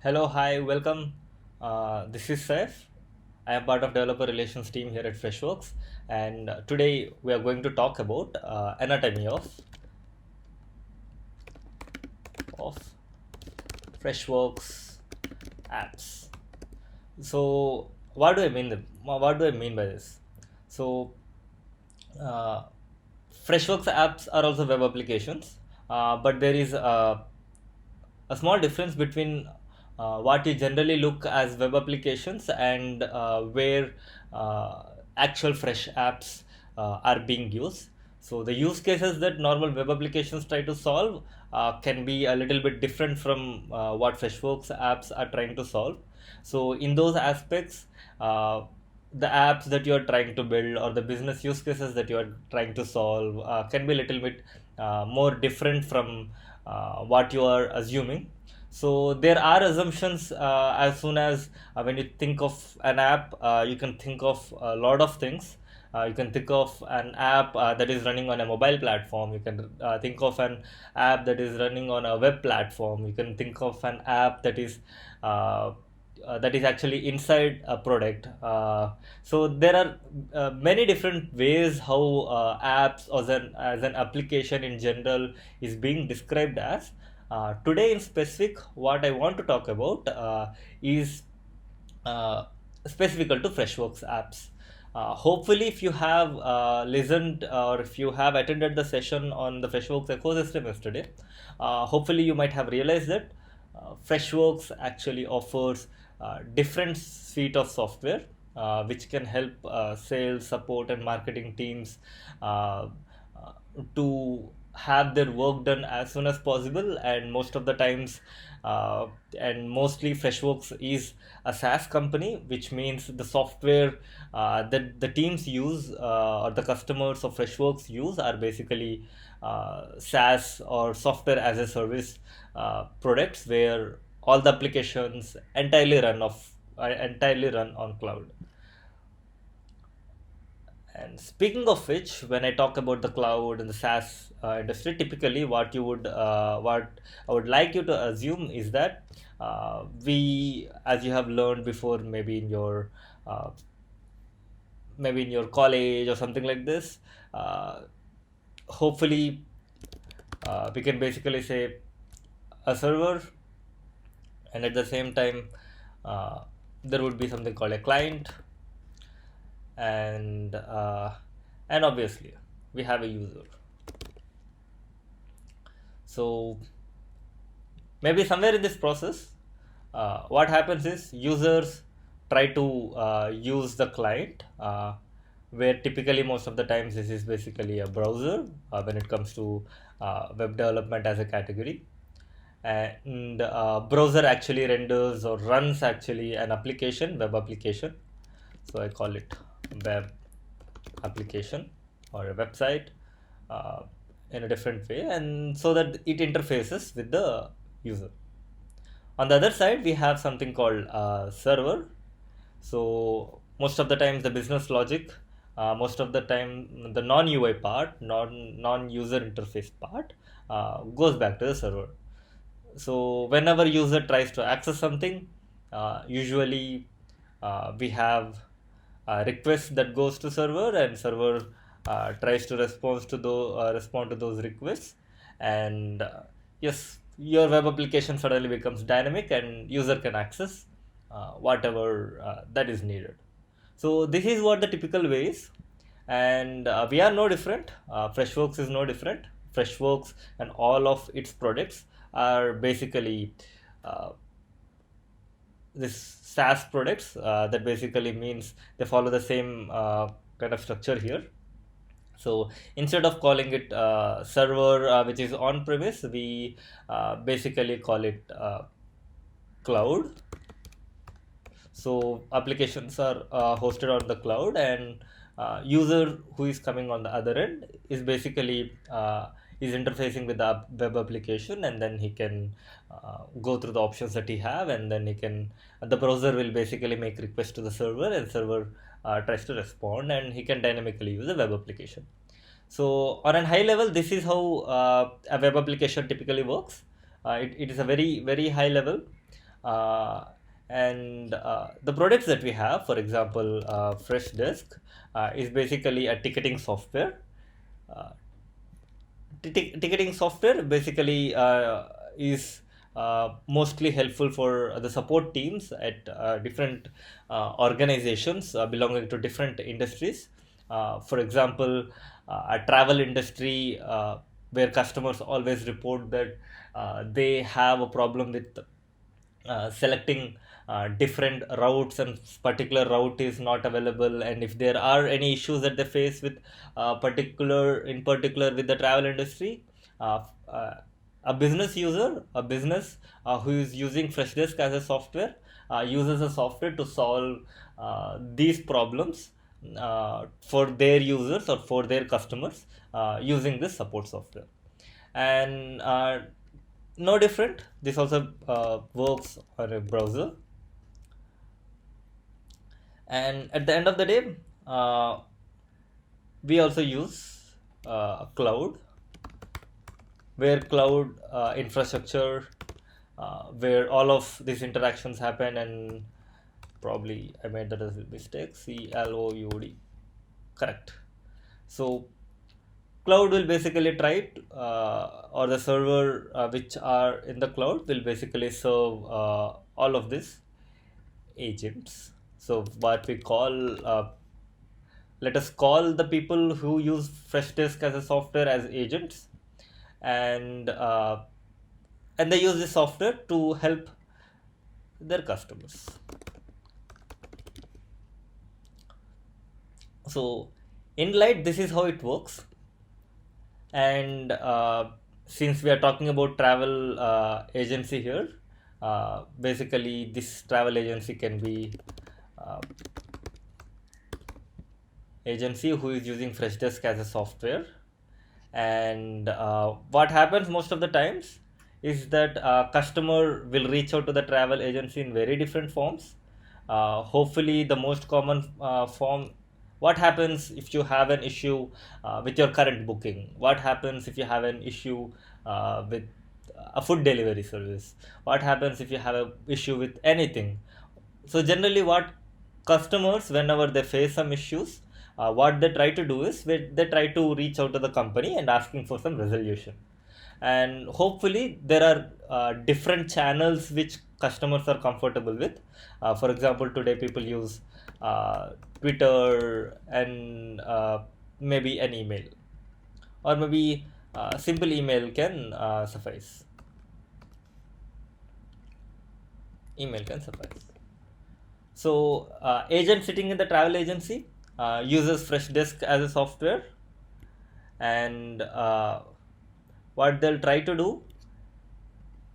Hello, hi, welcome. This is Saif. I am part of developer relations team here at Freshworks, and today we are going to talk about anatomy of Freshworks apps. So, what do I mean? What do I mean by this? So, uh, Freshworks apps are also web applications, but there is a small difference between what you generally look as web applications and where uh, actual fresh apps are being used. So the use cases that normal web applications try to solve can be a little bit different from what Freshworks apps are trying to solve. So in those aspects, uh, the apps that you are trying to build or the business use cases that you are trying to solve can be a little bit more different from what you are assuming. So there are assumptions as soon as when you think of an app, you can think of a lot of things. You can think of an app that is running on a mobile platform. You can think of an app that is running on a web platform. You can think of an app uh, that is actually inside a product. So there are many different ways how apps as an application in general is being described as. Today in specific, what I want to talk about is uh, specific to Freshworks apps. Hopefully, if you have listened or if you have attended the session on the Freshworks ecosystem yesterday, hopefully you might have realized that Freshworks actually offers different suite of software which can help sales, support, and marketing teams uh, to have their work done as soon as possible. And most of the times, uh, and mostly Freshworks is a SaaS company, which means the software that the teams use or the customers of Freshworks use are basically SaaS or software as a service products where all the applications entirely run on cloud. And speaking of which, when I talk about the cloud and the SaaS industry, typically what I would like you to assume is that as you have learned before, uh, maybe in your college or something like this, uh, hopefully we can basically say a server, and at the same time, uh, there would be something called a client, and obviously we have a user. So maybe somewhere in this process, what happens is users try to use the client, where typically most of the times this is basically a browser when it comes to web development as a category. And browser actually renders or runs actually an application, web application. So I call it web application or a website uh, in a different way, and so that it interfaces with the user. On the other side, we have something called server. So most of the times, the business logic, most of the time, the non UI part, non user interface part, goes back to the server. So whenever user tries to access something, usually we have a request that goes to server, and server tries to respond to those requests. And yes, your web application suddenly becomes dynamic, and user can access whatever that is needed. So this is what the typical way is, and we are no different. Freshworks is no different. Freshworks and all of its products are basically uh, this SaaS products. That basically means they follow the same kind of structure here. So instead of calling it server, which is on premise, we basically call it cloud. So applications are hosted on the cloud, and user who is coming on the other end is basically is interfacing with the web application, and then he can go through the options that he have, and then he can the browser will basically make request to the server, and server tries to respond, and he can dynamically use the web application. So on a high level, this is how a web application typically works. It is a very high level. uh, and the products that we have, for example, Freshdesk is basically a ticketing software. uh, Ticketing software basically is mostly helpful for the support teams at different organizations belonging to different industries. For example, a travel industry where customers always report that they have a problem with selecting different routes, and particular route is not available, and if there are any issues that they face with particular with the travel industry, uh, uh, a business user, a business who is using Freshdesk as a software uses a software to solve these problems for their users or for their customers using this support software. And no different, this also works on a browser. And at the end of the day, uh, we also use cloud, where cloud infrastructure, where all of these interactions happen. And probably I made that as a mistake, cloud, correct. So cloud will basically try to, or the server which are in the cloud will basically serve all of these agents. So what we call, let us call the people who use Freshdesk as a software as agents, and they use this software to help their customers. So in Light, this is how it works. And since we are talking about travel agency here, basically this travel agency can be uh, agency who is using Freshdesk as a software. And what happens most of the times is that customer will reach out to the travel agency in very different forms. Hopefully the most common form, what happens if you have an issue with your current booking, what happens if you have an issue with a food delivery service, what happens if you have an issue with anything. So generally what customers, whenever they face some issues, what they try to do is they try to reach out to the company and asking for some resolution. And hopefully there are different channels which customers are comfortable with. For example, today people use Twitter, and maybe an email, or maybe simple email can suffice. Email can suffice. So, agent sitting in the travel agency uses Freshdesk as a software, and what they'll try to do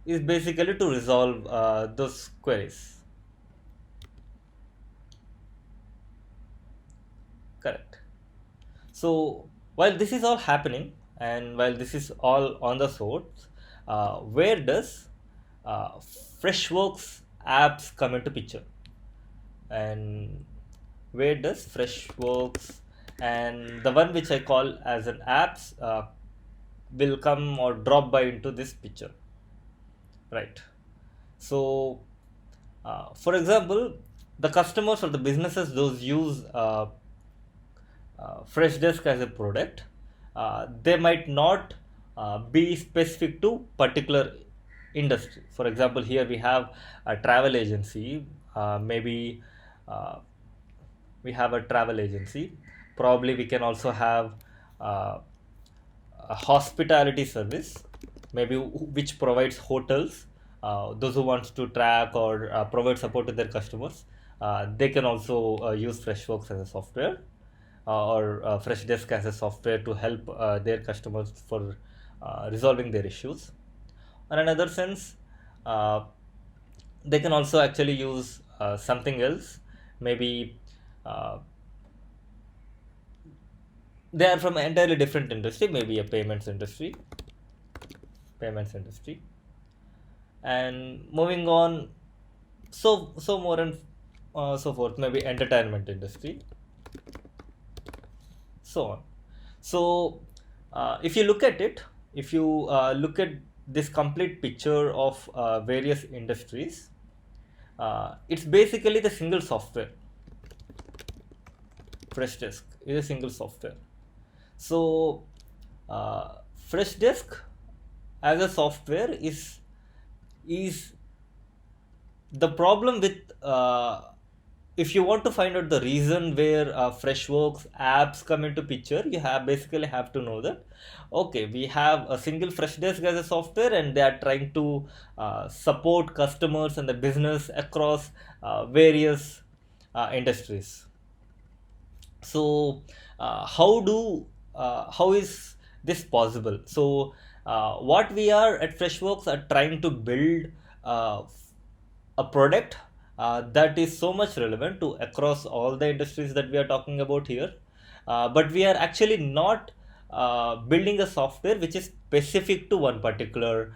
is basically to resolve those queries. Correct. So, while this is all happening, and while this is all on the source, where does uh, Freshworks apps come into picture? And where does Freshworks and the one which I call as an apps will come or drop by into this picture, right? So, for example, the customers or the businesses those use Freshdesk as a product, they might not be specific to particular industry. For example, here we have a travel agency, maybe uh, we have a travel agency. Probably we can also have uh, a hospitality service, maybe which provides hotels. Those who wants to track or provide support to their customers, they can also use Freshworks as a software, or Freshdesk as a software to help their customers for resolving their issues. In another sense, uh, they can also actually use something else. Maybe uh, they are from an entirely different industry, maybe a payments industry. And moving on, so more and so forth, maybe entertainment industry, so on. So if you look at it, if you look at this complete picture of various industries, It's basically the single software. Freshdesk is a single software. So, Freshdesk as a software is the problem with if you want to find out the reason where Freshworks apps come into picture, you have basically have to know that okay, we have a single Freshdesk as a software, and they are trying to support customers and the business across various industries. So how is this possible? So what we are at Freshworks are trying to build uh, a product that is so much relevant to across all the industries that we are talking about here, but we are actually not building a software which is specific to one particular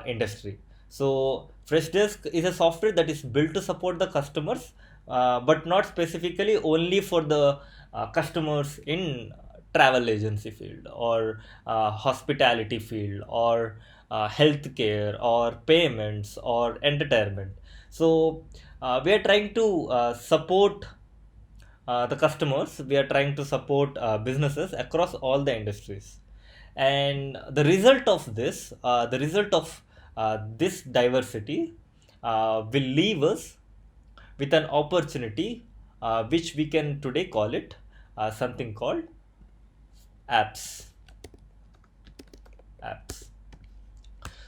industry. So Freshdesk is a software that is built to support the customers, but not specifically only for the customers in travel agency field or hospitality field or healthcare or payments or entertainment. So we are trying to support the customers. We are trying to support businesses across all the industries, and the result of this diversity will leave us with an opportunity, which we can today call it something called apps. Apps.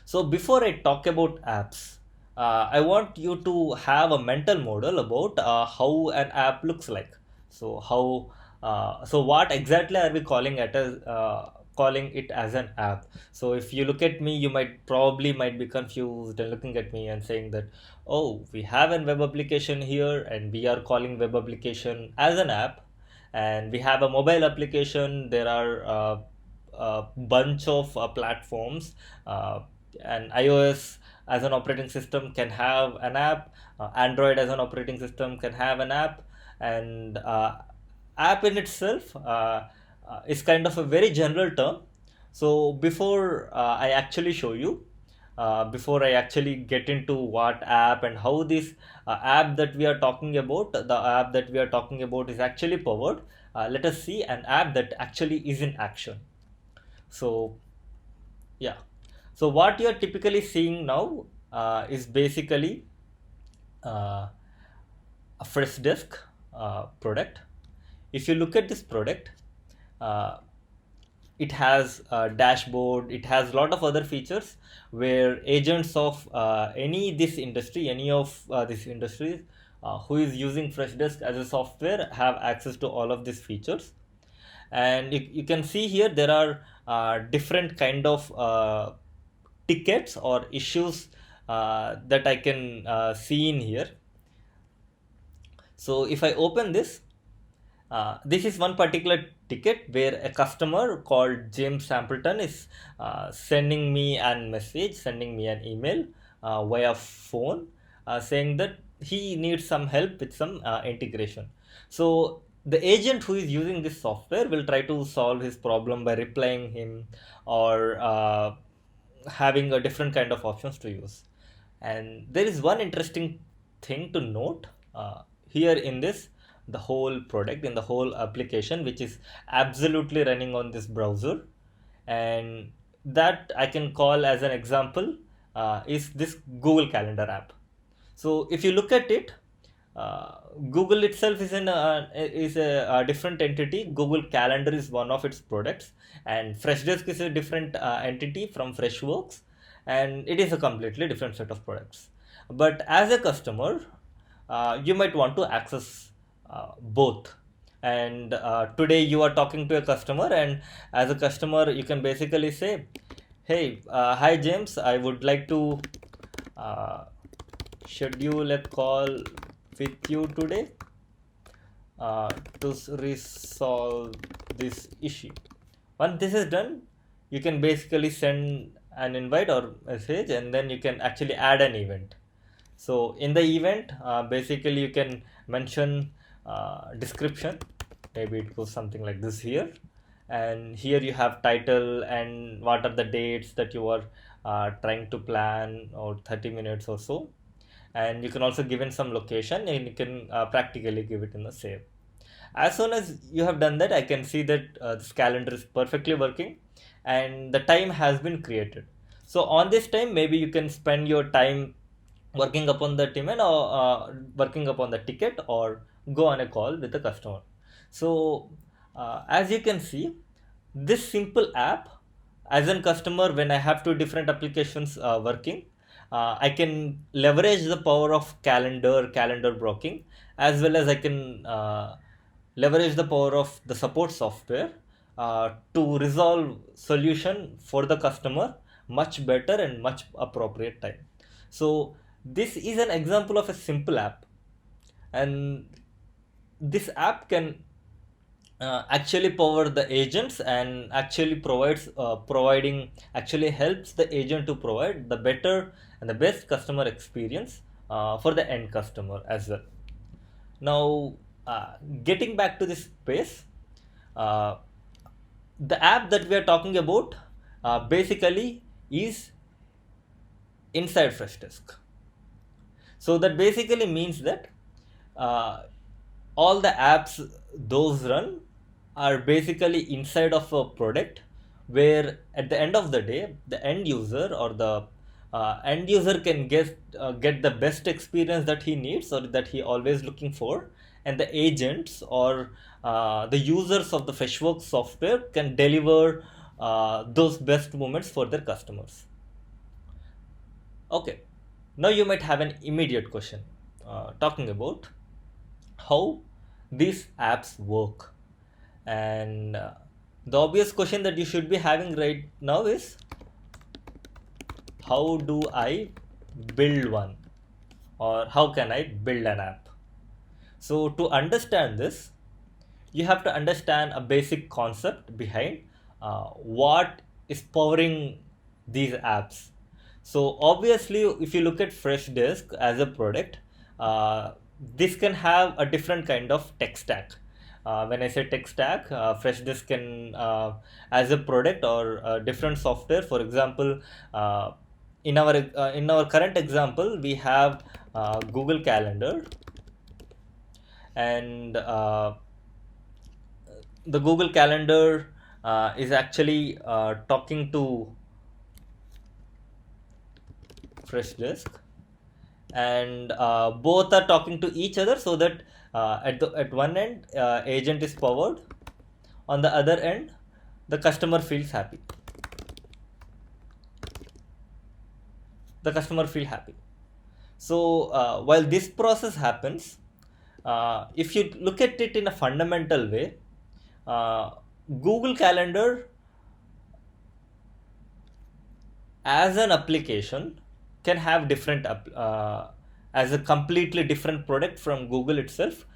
So before I talk about apps, I want you to have a mental model about how an app looks like. So so what exactly are we calling it as an app? So if you look at me, you might be confused and looking at me and saying that, oh, we have an web application here and we are calling web application as an app, and we have a mobile application. There are a bunch of platforms, and iOS as an operating system can have an app, Android as an operating system can have an app, and app in itself is kind of a very general term. So before I actually show you, before I actually get into what app and how this app that we are talking about, the app that we are talking about is actually powered, let us see an app that actually is in action. So yeah. So what you're typically seeing now is basically uh, a Freshdesk product. If you look at this product, uh, it has a dashboard. It has a lot of other features where agents of any of these industries who is using Freshdesk as a software have access to all of these features. And you can see here there are different kind of tickets or issues that I can see in here. So if I open this, this is one particular ticket where a customer called James Sampleton is sending me an email via phone, saying that he needs some help with some integration. So the agent who is using this software will try to solve his problem by replying him or having a different kind of options to use. And there is one interesting thing to note here in this, the whole product, in the whole application, which is absolutely running on this browser, and that I can call as an example is this Google Calendar app. So if you look at it, uh, Google itself is a different entity. Google Calendar is one of its products, and Freshdesk is a different entity from Freshworks, and it is a completely different set of products. But as a customer, you might want to access both. And today you are talking to a customer, and as a customer, you can basically say, "Hey, hi James, I would like to uh, schedule a call with you today uh, to resolve this issue." Once this is done, you can basically send an invite or message, and then you can actually add an event. So in the event, basically you can mention description. Maybe it goes something like this here, and here you have title and what are the dates that you are trying to plan, or 30 minutes or so. and you can also give in some location, and you can practically give it in the save. As soon as you have done that, I can see that this calendar is perfectly working and the time has been created. So on this time, maybe you can spend your time working upon the demand, or working upon the ticket, or go on a call with the customer. So as you can see, this simple app, as a customer, when I have two different applications working, I can leverage the power of calendar blocking, as well as I can leverage the power of the support software to resolve solution for the customer much better and much appropriate time. So this is an example of a simple app, and this app can actually power the agents, and actually providing actually helps the agent to provide the better and the best customer experience for the end customer as well. Now, getting back to this space, uh, the app that we are talking about basically is inside Freshdesk. So that basically means that uh, all the apps those run are basically inside of a product, where at the end of the day, the end user, or the end user can get the best experience that he needs, or that he always looking for, and the agents, or the users of the Freshworks software, can deliver those best moments for their customers. Okay, now you might have an immediate question talking about how these apps work. And the obvious question that you should be having right now is, how do I build one? Or how can I build an app? So, to understand this, you have to understand a basic concept behind what is powering these apps. So obviously, if you look at Freshdesk as a product, this can have a different kind of tech stack. When I say tech stack, Freshdesk can, as a product, or different software. For example, in our current example, we have Google Calendar, and the Google Calendar is actually talking to Freshdesk, and both are talking to each other, so that at one end, agent is powered, on the other end, the customer feels happy. The customer feel happy. So while this process happens, if you look at it in a fundamental way, uh, Google Calendar as an application can have different as a completely different product from Google itself,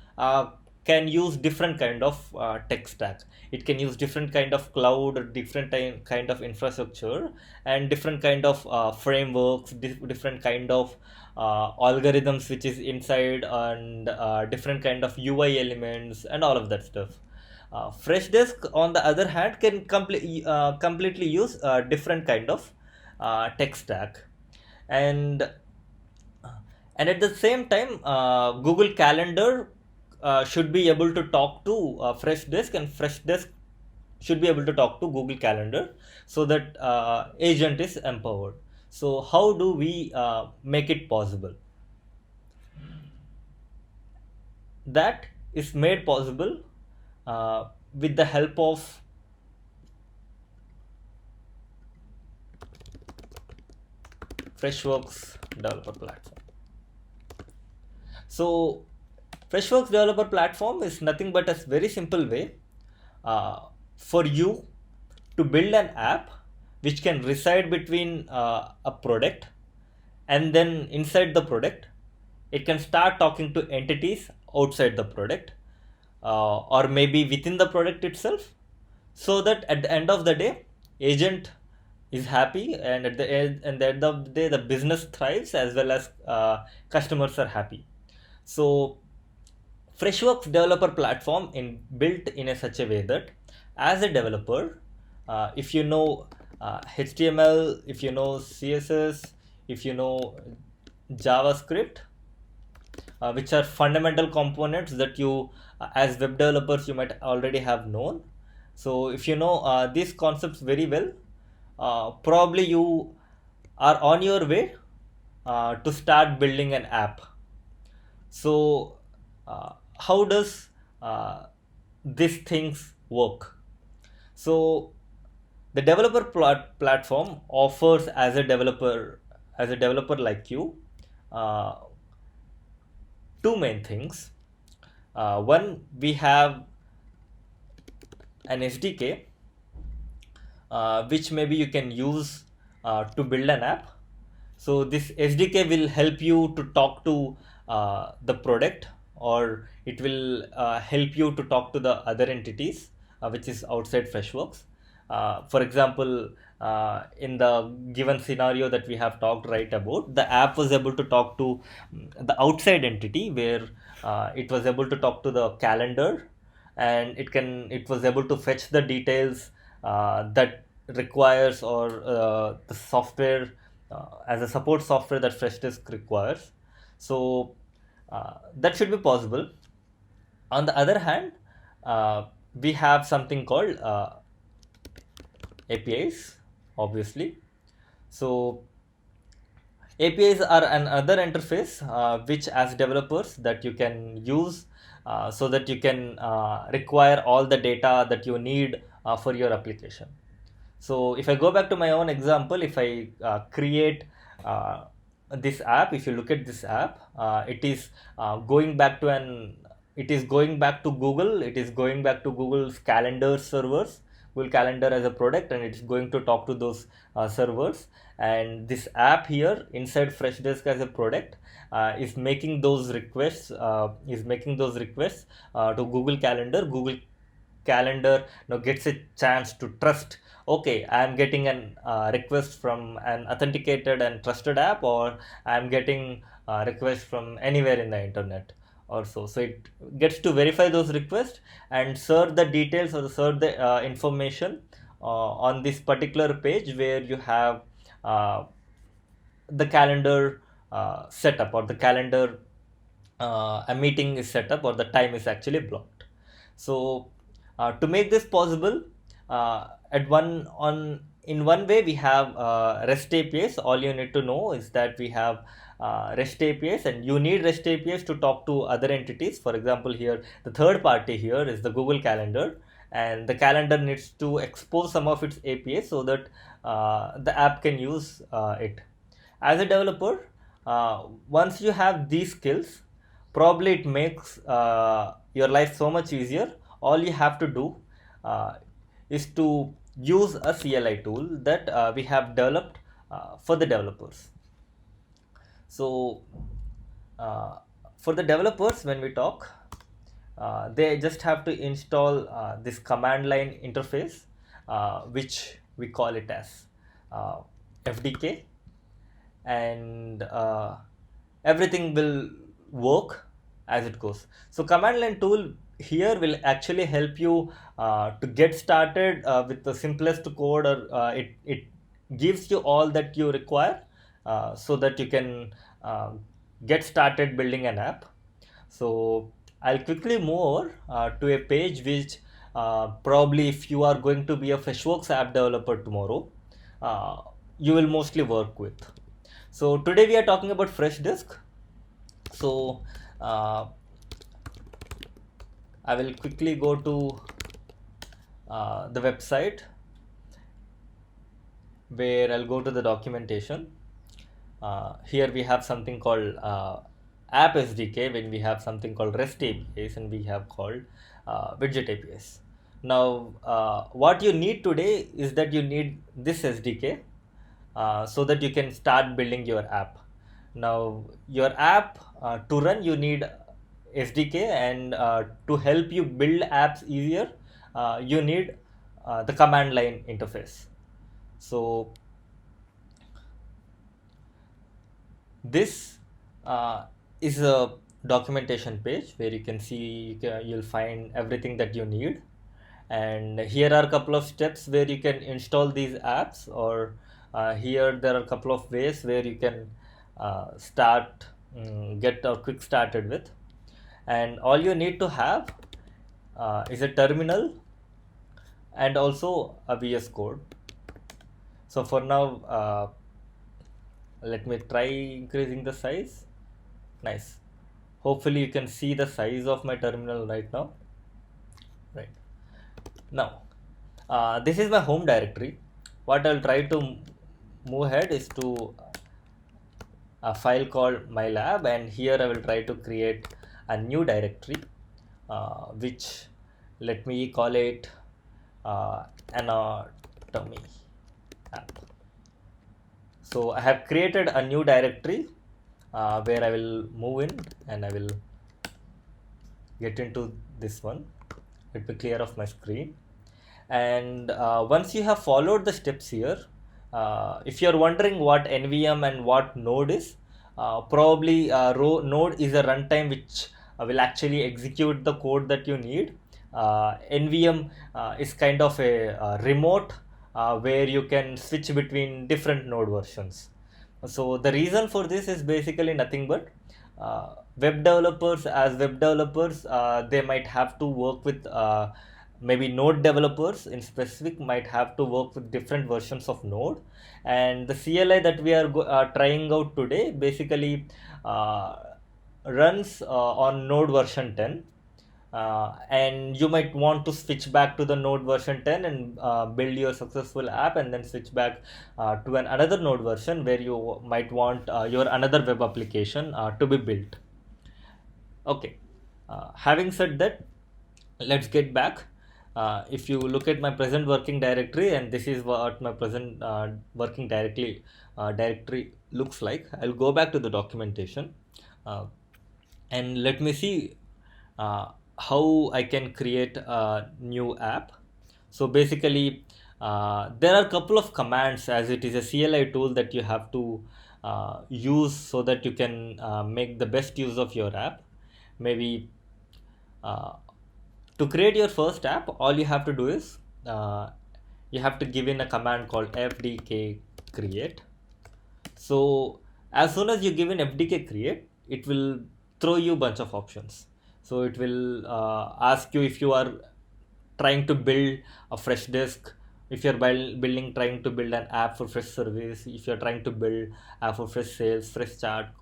can use different kind of tech stack. It can use different kind of cloud, or different kind of infrastructure, and different kind of frameworks, different kind of algorithms which is inside, and different kind of UI elements, and all of that stuff. Freshdesk, on the other hand, can completely use different kind of tech stack, and at the same time, Google Calendar should be able to talk to Freshdesk, and Freshdesk should be able to talk to Google Calendar, so that agent is empowered. So how do we make it possible? That is made possible with the help of Freshworks developer platform. So Freshworks developer platform is nothing but a very simple way uh, for you to build an app which can reside between a product, and then inside the product, it can start talking to entities outside the product, or maybe within the product itself, so that at the end of the day, agent is happy, and at the end of the day, the business thrives, as well as customers are happy. So Freshworks developer platform in built in a such a way that, as a developer, if you know HTML, if you know CSS, if you know JavaScript, which are fundamental components that you, as web developers, you might already have known. So if you know these concepts very well, probably you are on your way to start building an app. So how does these things work? So the developer platform offers, as a developer like you, uh, two main things. One, we have an SDK, which maybe you can use to build an app. So this SDK will help you to talk to the product, or it will help you to talk to the other entities, which is outside Freshworks. For example, in the given scenario that we have talked right about, the app was able to talk to the outside entity, where it was able to talk to the calendar, and it was able to fetch the details that requires, or the software, as a support software that Freshdesk requires. So that should be possible. On the other hand, we have something called APIs, obviously. So APIs are another interface, which, as developers, that you can use, so that you can require all the data that you need for your application. So if I go back to my own example, if I create this app, if you look at this app, it is going back to Google. It is going back to Google's calendar servers, Google Calendar as a product, and it's going to talk to those servers. And this app here inside Freshdesk as a product is making those requests to Google Calendar. Google Calendar now gets a chance to trust, okay, I'm getting an request from an authenticated and trusted app, or I'm getting request from anywhere in the internet or so. So it gets to verify those requests and serve the details, or serve the information on this particular page, where you have uh, the calendar setup, or the calendar, a meeting is set up, or the time is actually blocked. So to make this possible, at one on in one way we have REST APIs. All you need to know is that we have REST APIs, and you need REST APIs to talk to other entities. For example, here the third party here is the Google Calendar, and the calendar needs to expose some of its APIs so that the app can use it. As a developer, once you have these skills, probably it makes your life so much easier. All you have to do uh, is to use a CLI tool that we have developed for the developers. So uh, for the developers, when we talk, they just have to install this command line interface, which we call it as FDK, and everything will work as it goes. So command line tool here will actually help you to get started with the simplest code, or it gives you all that you require, so that you can uh, get started building an app. So I'll quickly move over to a page which, probably, if you are going to be a Freshworks app developer tomorrow, uh, you will mostly work with. So today we are talking about Freshdesk. So uh, I will quickly go to the website, where I'll go to the documentation. Here we have something called App SDK, when we have something called REST APIs, and we have called Widget APIs. Now, what you need today is that you need this SDK, so that you can start building your app. Now, your app, to run, you need SDK, and to help you build apps easier, you need the command line interface. So this is a documentation page where you can see, you'll find everything that you need, and here are a couple of steps where you can install these apps, or here there are a couple of ways where you can get quick started with. And all you need to have is a terminal and also a VS Code. So for now, let me try increasing the size. Nice. Hopefully you can see the size of my terminal right now. Right. Now, this is my home directory. What I'll try to move ahead is to a file called mylab, and here I will try to create a new directory, which let me call it anatomy app. So I have created a new directory where I will move in, and I will get into this one. Let me clear off my screen. And once you have followed the steps here, if you're wondering what NVM and what node is, probably node is a runtime which will actually execute the code that you need. NVM is kind of a remote where you can switch between different node versions. So the reason for this is basically nothing but as web developers, they might have to work with maybe node developers in specific might have to work with different versions of node, and the CLI that we are trying out today basically runs on node version 10. And you might want to switch back to the node version 10 and build your successful app, and then switch back to another node version where you might want your another web application to be built. Okay, having said that, let's get back. If you look at my present working directory, and this is what my present working directory looks like. I'll go back to the documentation uh, and let me see uh, how I can create a new app. So basically, there are a couple of commands, as it is a CLI tool that you have to use so that you can make the best use of your app. Maybe uh, to create your first app, all you have to do is you have to give in a command called fdk create. So as soon as you give in fdk create, it will throw you a bunch of options. So it will ask you if you are trying to build a fresh disk, if you're building trying to build an app for fresh service, if you're trying to build app for fresh sales, fresh chat,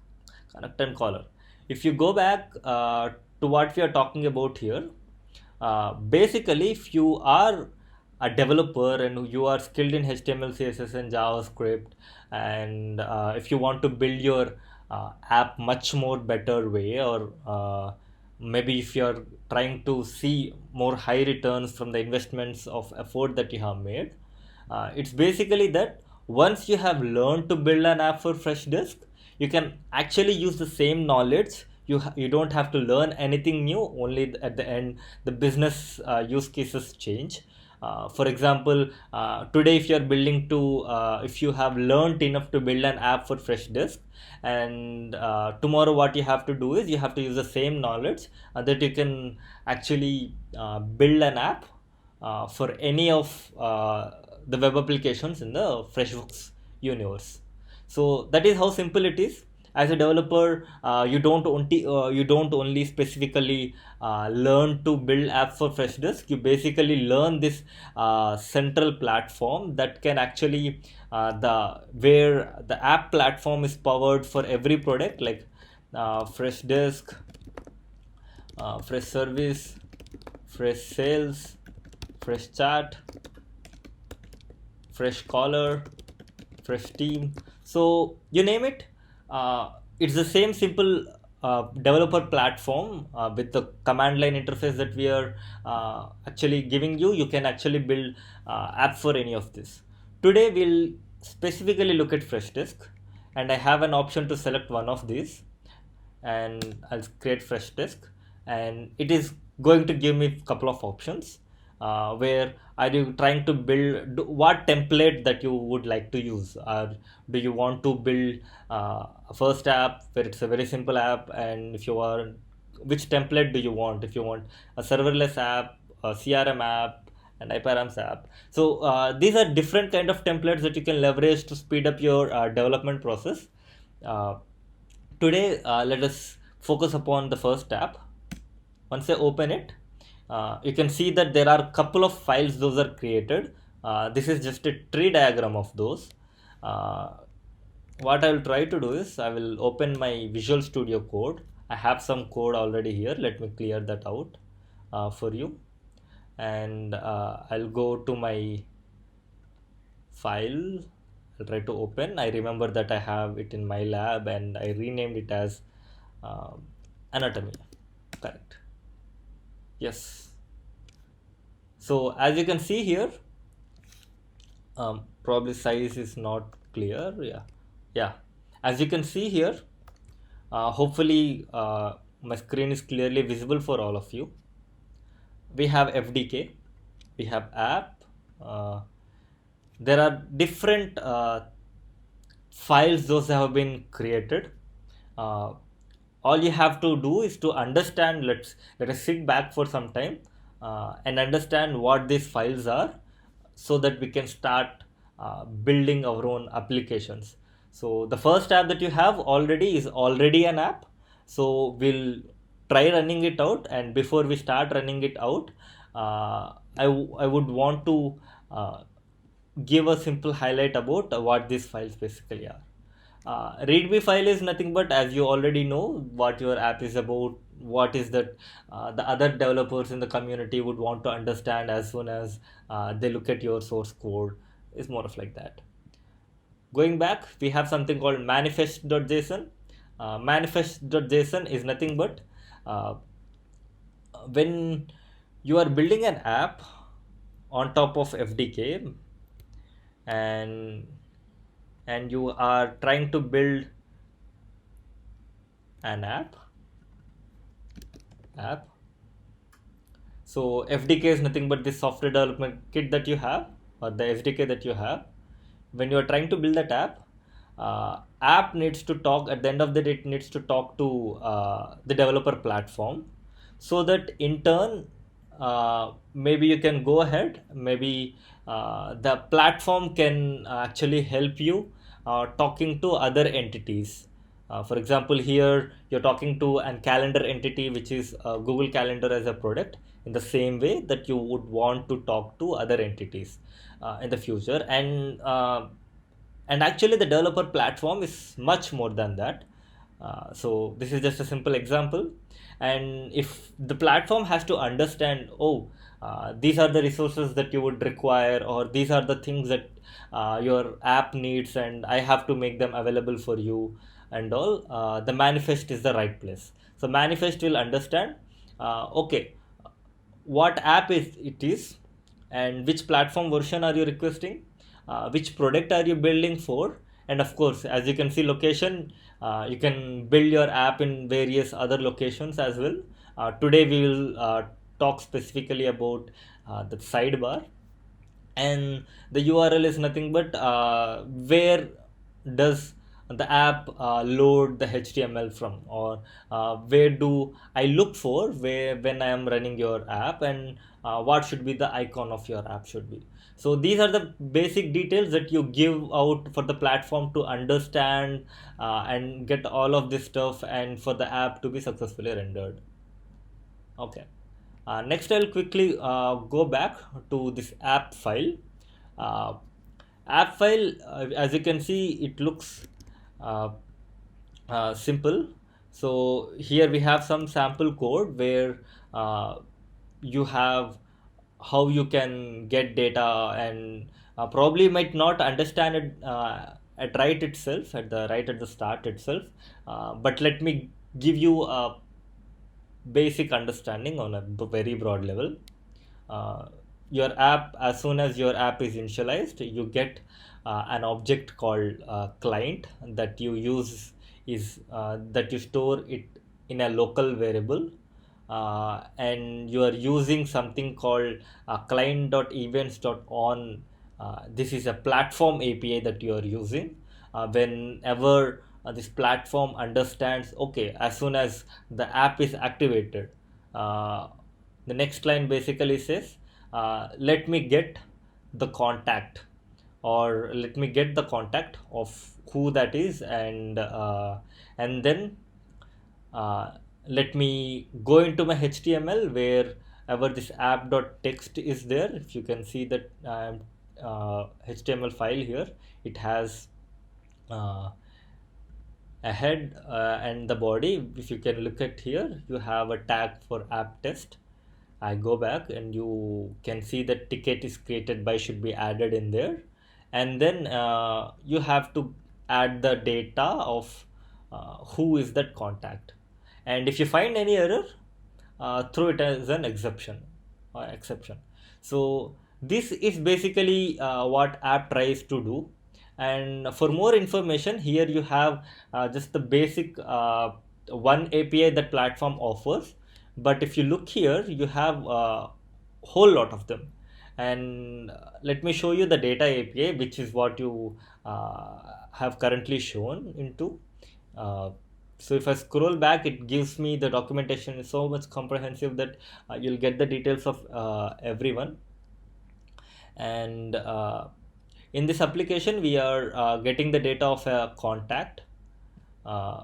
connect and caller. If you go back to what we are talking about here, basically if you are a developer and you are skilled in HTML, CSS and JavaScript, and if you want to build your app much more better way, or maybe if you're trying to see more high returns from the investments of effort that you have made, it's basically that once you have learned to build an app for Freshdesk, you can actually use the same knowledge. You don't have to learn anything new. Only at the end, the business use cases change. For example, today if you're building to if you have learned enough to build an app for Freshdesk, and tomorrow what you have to do is you have to use the same knowledge that you can actually build an app for any of the web applications in the FreshBooks universe. So that is how simple it is. As a developer, you don't only specifically learn to build apps for Freshdesk. You basically learn this central platform that can actually the where the app platform is powered for every product, like Freshdesk, Fresh Service, Fresh Sales, Fresh Chat, Fresh Caller, Fresh Team. So you name it, it's the same simple developer platform with the command line interface that we are actually giving you. You can actually build app for any of this. Today we'll specifically look at Freshdesk, and I have an option to select one of these, and I'll create Freshdesk, and it is going to give me a couple of options where are you trying to build, what template that you would like to use, or do you want to build a first app where it's a very simple app, and if you are, which template do you want, if you want a serverless app, a CRM app, and iParams app. So these are different kind of templates that you can leverage to speed up your development process. Uh, Today, let us focus upon the first tab. Once I open it, you can see that there are a couple of files those are created. This is just a tree diagram of those. Uh, what I will try to do is I will open my Visual Studio Code. I have some code already here. Let me clear that out for you. And I'll go to my file. I'll try to open. I remember that I have it in my lab and I renamed it as uh, anatomy. Correct. Yes. So as you can see here, probably size is not clear. Yeah, yeah. As you can see here, hopefully my screen is clearly visible for all of you. We have FDK, we have app. Uh, there are different files those have been created. Uh, all you have to do is to understand. Let us sit back for some time and understand what these files are, so that we can start building our own applications. So the first app that you have already is already an app. So we'll try running it out, and before we start running it out, I would want to give a simple highlight about what these files basically are. README file is nothing but, as you already know, what your app is about, what is that the other developers in the community would want to understand as soon as they look at your source code. Is more of like that. Going back, we have something called manifest.json. Manifest.json is nothing but uh, when you are building an app on top of FDK, and you are trying to build an app. So FDK is nothing but the software development kit that you have, or the SDK that you have. When you are trying to build that app needs to talk, at the end of the day, it needs to talk to the developer platform, so that in turn, maybe you can go ahead, maybe the platform can actually help you talking to other entities. For example, here you're talking to a calendar entity, which is Google Calendar as a product, in the same way that you would want to talk to other entities in the future. And actually, the developer platform is much more than that. So this is just a simple example. And if the platform has to understand, oh, these are the resources that you would require, or these are the things that your app needs, and I have to make them available for you, and all, the manifest is the right place. So manifest will understand, okay, what app is it is, and which platform version are you requesting, which product are you building for, and of course, as you can see, location, you can build your app in various other locations as well. Today we will talk specifically about the sidebar. And the URL is nothing but where does the app load the HTML from, or where do I look for where when I am running your app, and what should be the icon of your app should be. So these are the basic details that you give out for the platform to understand and get all of this stuff, and for the app to be successfully rendered. Okay. Next, I'll quickly go back to this app file. Uh, App file, as you can see, it looks uh, simple. So here we have some sample code where uh, you have how you can get data, and probably might not understand it at right at the start itself. But let me give you a basic understanding on a very broad level. Uh, your app, as soon as your app is initialized, you get an object called client that you use is that you store it in a local variable, and you are using something called client.events.on. This is a platform API that you are using. Whenever this platform understands, okay, as soon as the app is activated, uh, the next line basically says, let me get the contact or let me get the contact of who that is, and then uh, let me go into my HTML wherever this app.txt is there. If you can see that HTML file here, it has uh, a head and the body. If you can look at here, you have a tag for app test. I go back and you can see that ticket is created by should be added in there, and then you have to add the data of who is that contact, and if you find any error, throw it as an exception. So this is basically what app tries to do. And for more information, here you have just the basic one API that platform offers. But if you look here, you have a whole lot of them. And let me show you the data API, which is what you have currently shown into. Uh, so if I scroll back, it gives me the documentation is so much comprehensive that you'll get the details of everyone. And in this application, we are getting the data of a contact. Uh,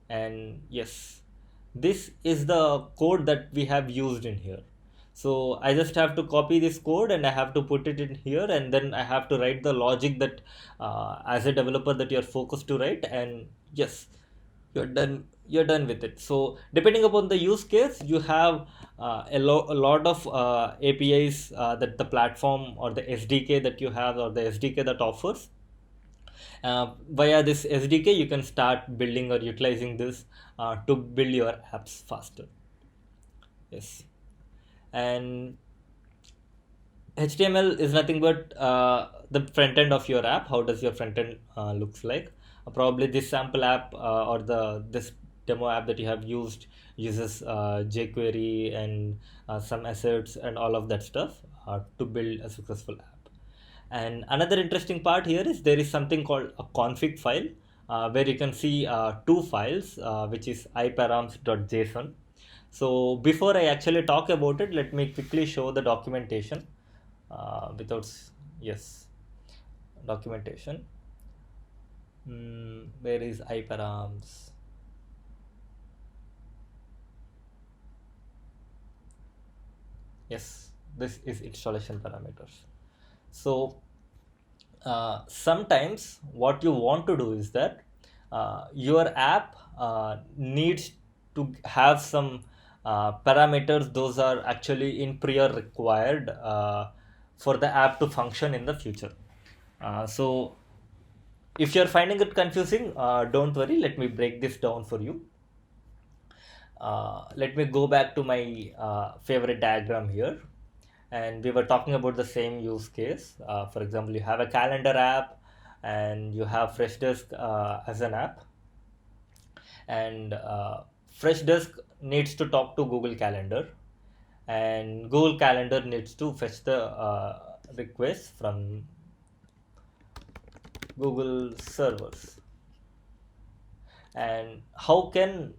and yes, this is the code that we have used in here. So I just have to copy this code and I have to put it in here, and then I have to write the logic that as a developer that you're focused to write, and yes, you're done with it. So depending upon the use case, you have a lot of APIs that the platform or the SDK that you have, or the SDK that offers. Via this SDK, you can start building or utilizing this to build your apps faster. Yes. And HTML is nothing but the front end of your app. How does your front end looks like? Probably this sample app or the this demo app that you have used uses jQuery and some assets and all of that stuff to build a successful app. And another interesting part here is there is something called a config file where you can see two files, which is iparams.json. So before I actually talk about it, let me quickly show the documentation without, yes, documentation. Where is iparams? Yes, this is installation parameters. So sometimes what you want to do is that your app needs to have some parameters. Those are actually in prior required for the app to function in the future. So if you're finding it confusing, don't worry, let me break this down for you. Let me go back to my favorite diagram here, and we were talking about the same use case. For example, you have a calendar app and you have Freshdesk as an app, and Freshdesk needs to talk to Google Calendar, and Google Calendar needs to fetch the request from Google servers. And how can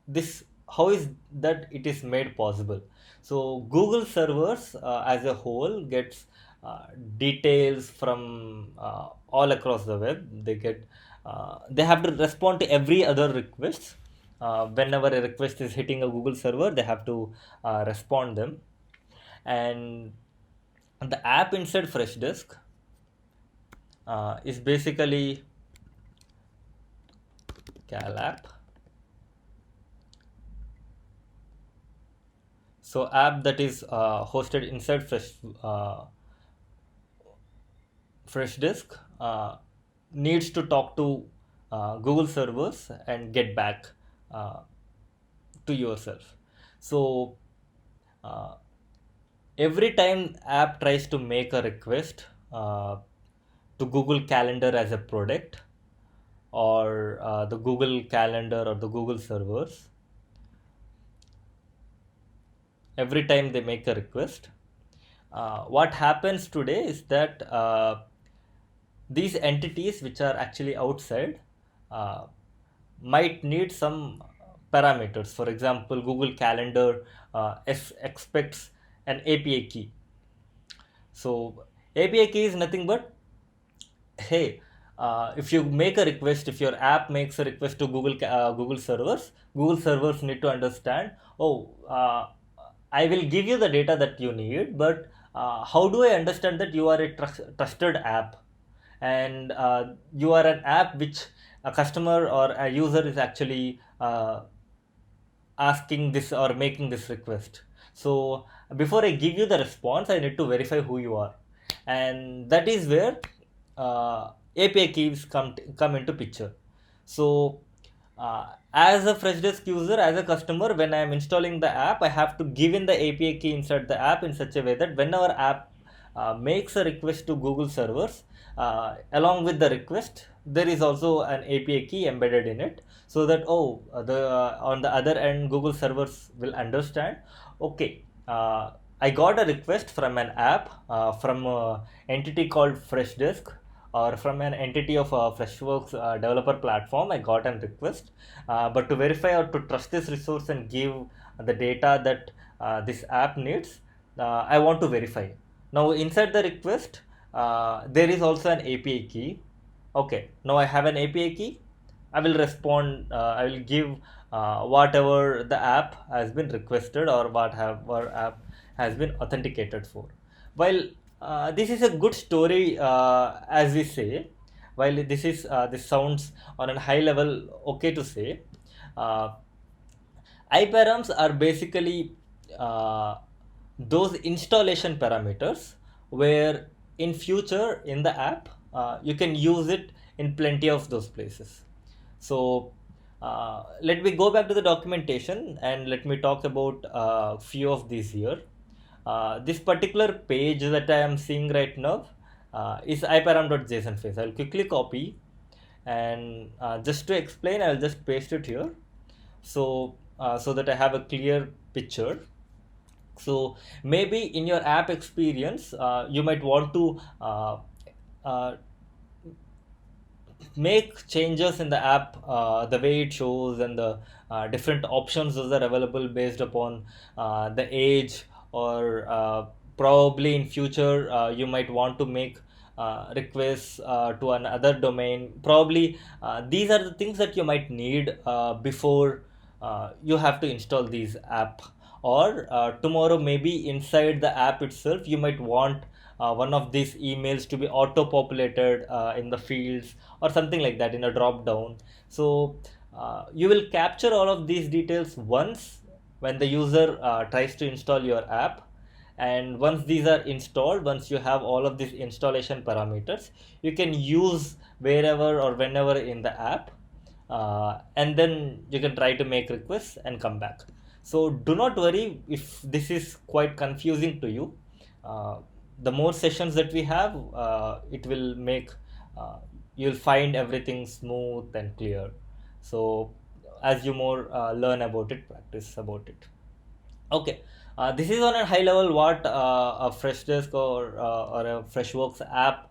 this how is that it is made possible? So Google servers as a whole gets details from all across the web. They have to respond to every other request. Whenever a request is hitting a Google server, they have to respond them. And the app inside Freshdesk is basically cal app. So app that is hosted inside Freshdesk needs to talk to Google servers and get back uh, to yourself. So uh, every time app tries to make a request to Google Calendar as a product, or the Google Calendar or the Google servers, every time they make a request, what happens today is that these entities which are actually outside uh, might need some parameters. For example, Google Calendar expects an API key. So API key is nothing but, hey, if you make a request, if your app makes a request to Google servers need to understand, oh, I will give you the data that you need, but how do I understand that you are a trusted app, and you are an app which a customer or a user is actually asking this or making this request. So before I give you the response, I need to verify who you are, and that is where API keys come into picture. So as a Freshdesk user, as a customer, when I am installing the app, I have to give in the API key inside the app in such a way that when our app makes a request to Google servers, along with the request, there is also an API key embedded in it, so that, oh, the on the other end, Google servers will understand, okay, I got a request from an app, from an entity called Freshdesk, or from an entity of Freshworks developer platform. I got a request, but to verify or to trust this resource and give the data that this app needs, I want to verify. Now inside the request, there is also an API key. Okay, now I have an API key. I will respond. I will give whatever the app has been requested, or whatever app has been authenticated for. While this is a good story, as we say, while this sounds on a high level okay to say, uh, iparams are basically uh, those installation parameters where in future in the app you can use it in plenty of those places. So let me go back to the documentation and let me talk about a few of these here. This particular page that I am seeing right now is iparam.json phase. I'll quickly copy, and just to explain, I'll just paste it here, so that I have a clear picture. So maybe in your app experience, you might want to uh, make changes in the app, the way it shows, and the different options those are available based upon the age, or probably in future you might want to make requests to another domain. Probably these are the things that you might need before you have to install these app, or tomorrow maybe inside the app itself you might want one of these emails to be auto populated in the fields, or something like that in a drop down. So you will capture all of these details once when the user tries to install your app. And once these are installed, once you have all of these installation parameters, you can use wherever or whenever in the app, and then you can try to make requests and come back. So do not worry if this is quite confusing to you. uh, the more sessions that we have, it will make, uh, you'll find everything smooth and clear. So as you more learn about it, practice about it. Okay, this is on a high level what a Freshdesk or a Freshworks app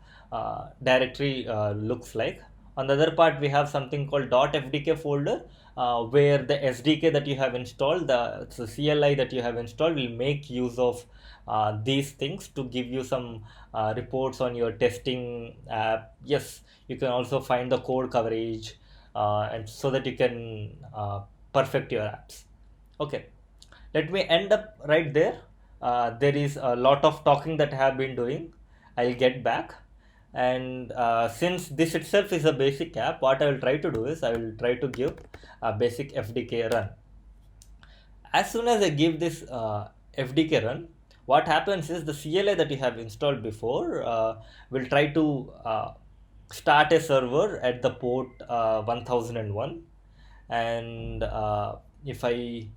directory looks like. On the other part, we have something called .fdk folder, where the SDK that you have installed, the CLI that you have installed, will make use of these things to give you some reports on your testing app. Yes, you can also find the code coverage, and so that you can perfect your apps. Okay, let me end up right there. There is a lot of talking that I have been doing. I'll get back. And since this itself is a basic app, what I will try to do is I will try to give a basic FDK run. As soon as I give this FDK run, what happens is the CLI that you have installed before will try to start a server at the port 1001. And if I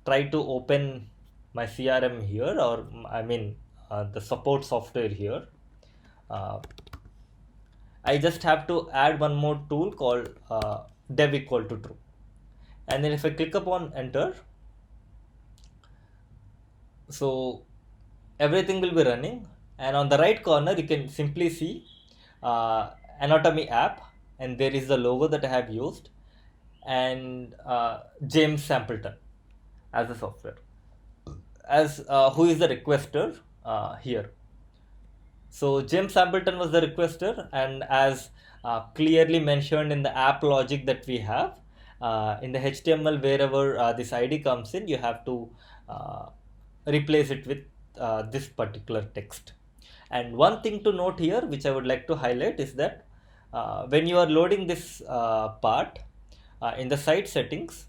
try to open my CRM here, or I mean the support software here, uh, I just have to add one more tool called dev equal to true. And then if I click upon enter, so everything will be running. And on the right corner, you can simply see Anatomy app, and there is the logo that I have used, and James Sampleton as a software, as who is the requester here. So James Appleton was the requester, and as clearly mentioned in the app logic that we have, in the HTML, wherever this ID comes in, you have to uh, replace it with this particular text. And one thing to note here, which I would like to highlight, is that when you are loading this part in the site settings,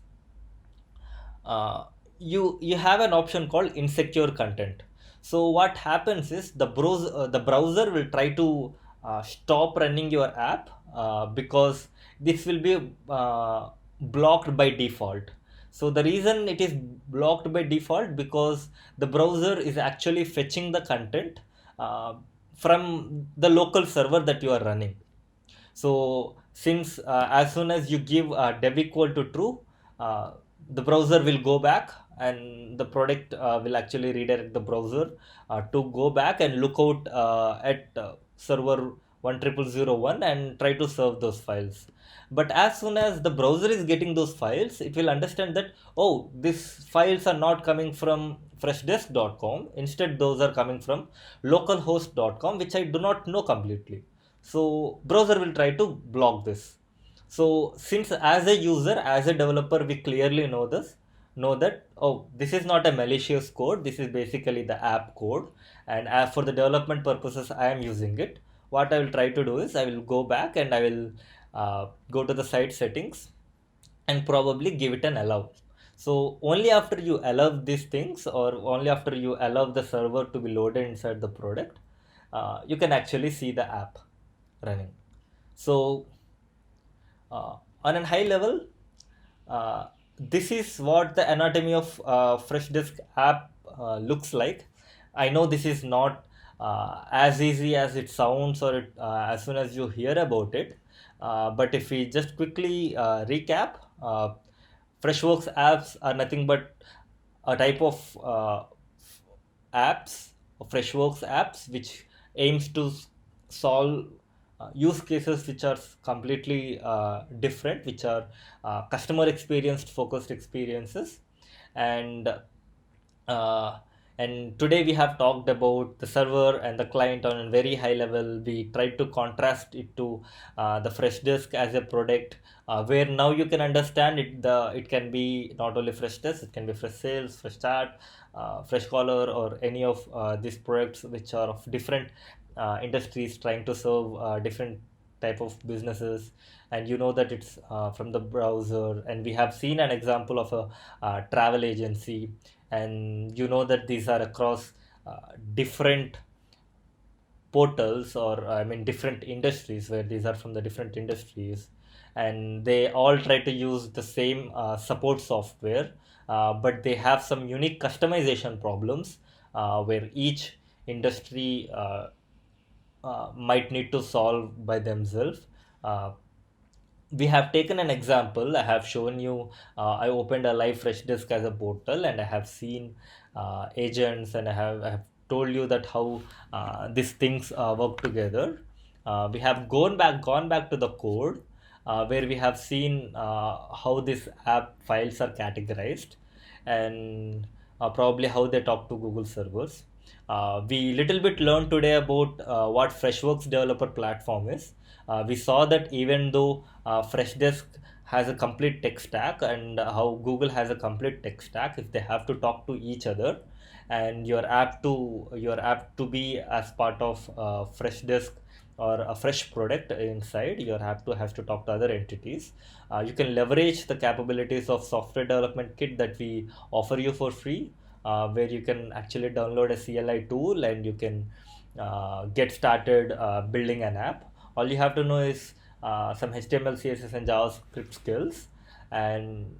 you have an option called insecure content. So what happens is the browser will try to stop running your app because this will be blocked by default. So the reason it is blocked by default, because the browser is actually fetching the content uh, from the local server that you are running. So since as soon as you give dev equal to true, uh, the browser will go back, and the product will actually redirect the browser to go back and look out at server 10001 and try to serve those files. But as soon as the browser is getting those files, it will understand that, oh, these files are not coming from freshdesk.com. Instead, those are coming from localhost.com, which I do not know completely. So browser will try to block this. So since as a user, as a developer, we clearly know that, oh, this is not a malicious code, this is basically the app code, and as for the development purposes I am using it. What I will try to do is I will go back and I will go to the site settings and probably give it an allow. So only after you allow these things, or only after you allow the server to be loaded inside the product, you can actually see the app running. So on a high level, uh, this is what the anatomy of Freshdesk app looks like. I know this is not as easy as it sounds, or as soon as you hear about it. But if we just quickly recap, Freshworks apps are nothing but a type of apps, Freshworks apps, which aims to solve use cases which are completely different, which are customer experience focused experiences. And uh, and today we have talked about the server and the client on a very high level. We tried to contrast it to the Freshdesk as a product, where now you can understand it. It can be not only Freshdesk, it can be Freshsales, Freshchat, Freshcaller, or any of these products which are of different industries trying to serve different type of businesses. And you know that it's from the browser, and we have seen an example of a travel agency, and you know that these are across different portals, or I mean different industries, where these are from the different industries, and they all try to use the same support software, but they have some unique customization problems where each industry might need to solve by themselves. Uh, we have taken an example. I have shown you, I opened a live Freshdesk as a portal, and I have seen agents, and I have told you that how these things work together. We have gone back to the code, where we have seen how these app files are categorized, and probably how they talk to Google servers. We little bit learned today about what Freshworks developer platform is. We saw that even though Freshdesk has a complete tech stack, and how Google has a complete tech stack, if they have to talk to each other, and your app to be as part of Freshdesk or a fresh product inside, your app to has to talk to other entities. You can leverage the capabilities of software development kit that we offer you for free, where you can actually download a CLI tool, and you can get started building an app. All you have to know is some HTML, CSS, and JavaScript skills, and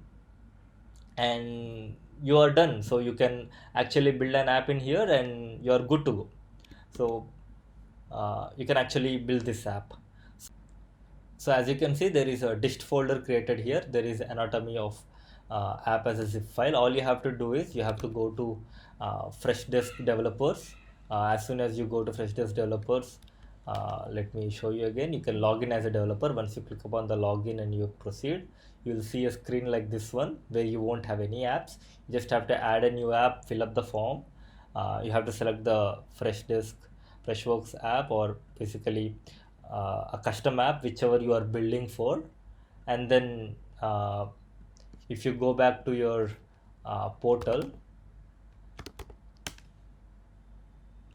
and you are done. So you can actually build an app in here, and you are good to go. So you can actually build this app. So as you can see, there is a dist folder created here. There is anatomy of app as a zip file. All you have to do is you have to go to Freshdesk developers. As soon as you go to Freshdesk developers, let me show you again. You can log in as a developer. Once you click upon the login and you proceed, you will see a screen like this one, where you won't have any apps. You just have to add a new app, fill up the form. You have to select the Freshdesk Freshworks app, or basically a custom app, whichever you are building for. And then if you go back to your portal,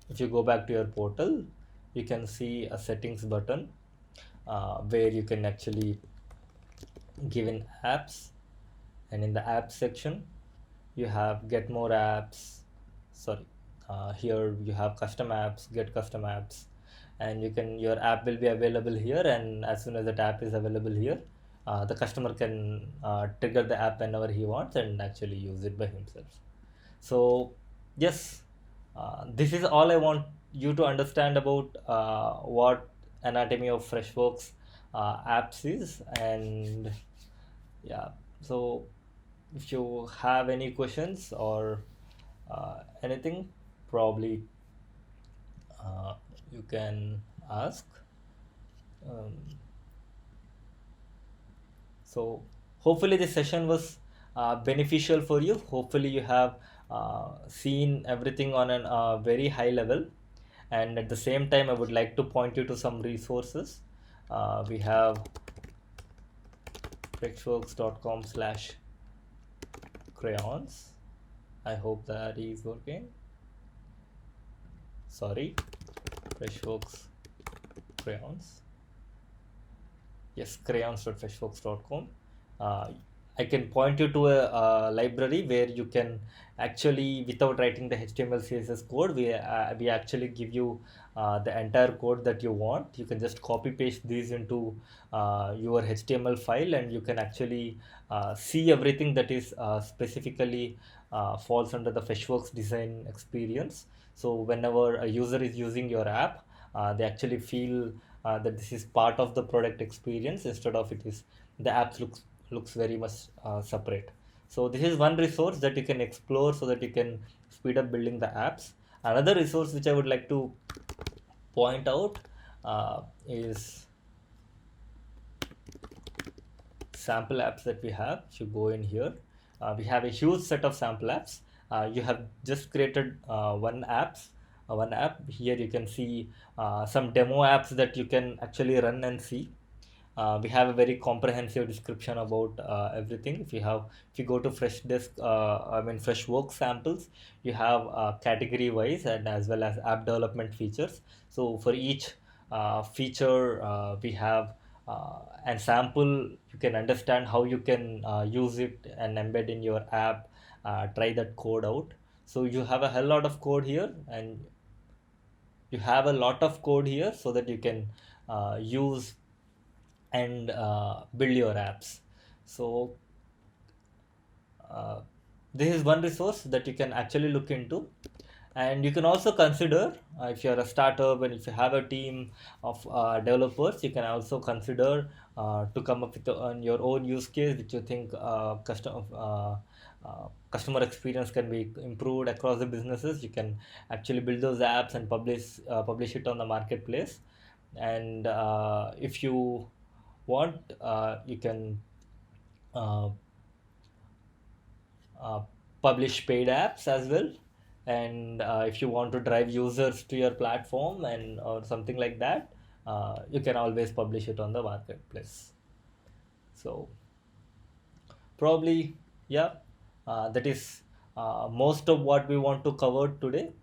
if you go back to your portal, you can see a settings button where you can actually give in apps, and in the apps section you have get more apps. Sorry, here you have custom apps, get custom apps, and your app will be available here, and as soon as that app is available here, the customer can trigger the app whenever he wants and actually use it by himself. So yes, this is all I want you to understand about what Anatomy of Freshworks apps is. And yeah, so if you have any questions or anything, probably uh, you can ask. Um, so hopefully this session was beneficial for you. Hopefully you have seen everything on a very high level. And at the same time, I would like to point you to some resources. We have freshworks.com/crayons. I hope that is working. Sorry, Freshworks crayons. Yes, crayons.freshworks.com. Uh, I can point you to a library where you can actually, without writing the HTML CSS code, we actually give you the entire code that you want. You can just copy paste these into your HTML file, and you can actually see everything that is specifically falls under the Freshworks design experience. So whenever a user is using your app, they actually feel that this is part of the product experience, instead of it is the apps looks very much separate. So this is one resource that you can explore so that you can speed up building the apps. Another resource which I would like to point out is sample apps that we have. If you go in here, we have a huge set of sample apps. You have just created one app. Here you can see some demo apps that you can actually run and see. We have a very comprehensive description about everything. If you go to Freshworks samples, you have category wise and as well as app development features. So for each feature, we have and sample. You can understand how you can use it and embed in your app. Try that code out. So you have a hell lot of code here, and you have a lot of code here so that you can use and build your apps. So this is one resource that you can actually look into. And you can also consider, if you're a startup and if you have a team of developers, you can also consider to come up with your own use case which you think customer experience can be improved across the businesses. You can actually build those apps and publish it on the marketplace. And if you want, you can uh, uh, publish paid apps as well. And if you want to drive users to your platform and or something like that, you can always publish it on the marketplace. So probably, yeah, that is most of what we want to cover today.